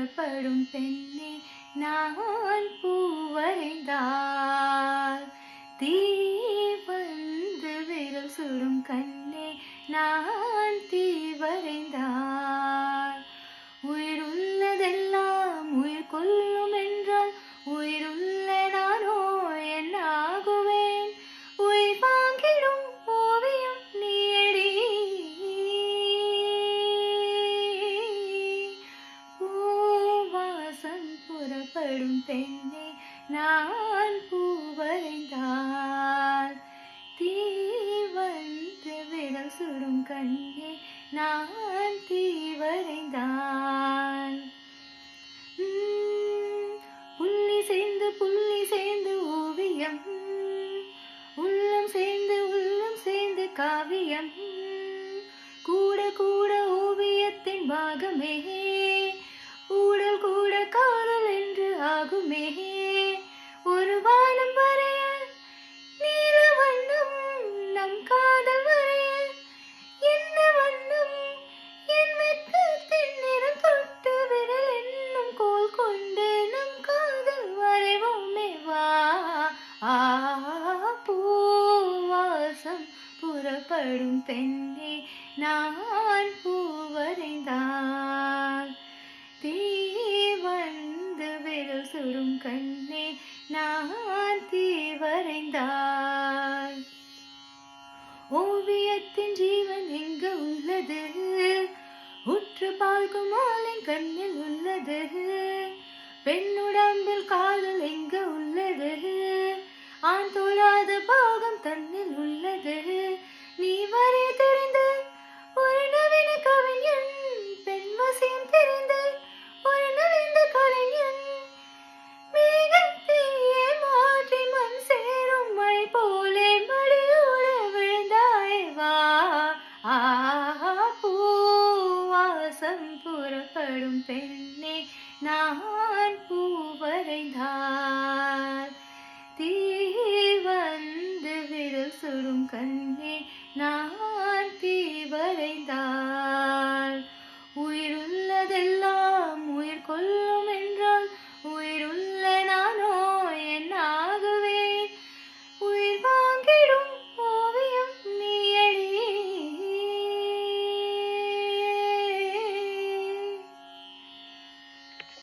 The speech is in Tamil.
புறப்படும் பெண்ணே நான் பூவரைந்தால் தீ வந்து விரல் சுடும் கண்ணே நான் தீ வரைந்தால் உயிர் உள்ளதெல்லாம் உயிர் கொல்லும் என்றால் உயிருள்ள நானோ என்ன ஆகுவேன் உயிர் வாங்கிடும் ஓவியம் நீயடி பூவாசம் புறப்படும் பெண்ணே நான் பூவரைந்தால் தீ வந்து விரல் சுடும் கண்ணே நான் தீ வரைந்தால் புள்ளி சேர்ந்து ஓவியம் உள்ளம் சேர்ந்து காவியம் கூட கூட ஓவியத்தின் பாகமே ஊடல் கூட காதல் என்று ஆகுமே ஒரு வானம் வரைய நீல வண்ணம் நம் காதல் வரைய என்ன வண்ணம் என் வெட்கத்தின் நிறம் தொட்டு விரல் என்னும் கோல் கொண்டு நம் காதல் வரைவோமே வா பூவாசம் புறப்படும் பெண்ணே நான் பூவரைந்தால் தீ வந்து விரல் சுடும் கண்ணே நான் தீ வரைந்தால் ஓவியத்தின் ஜீவன் எங்கு உள்ளது உற்று பார்க்கும் ஆளின் கண்ணில் உள்ளது பெண்ணுடம்பில் காதல் எங்கு உள்ளது ஆண் தொழாத பாகம் தன்னில் உள்ளது நீ வரை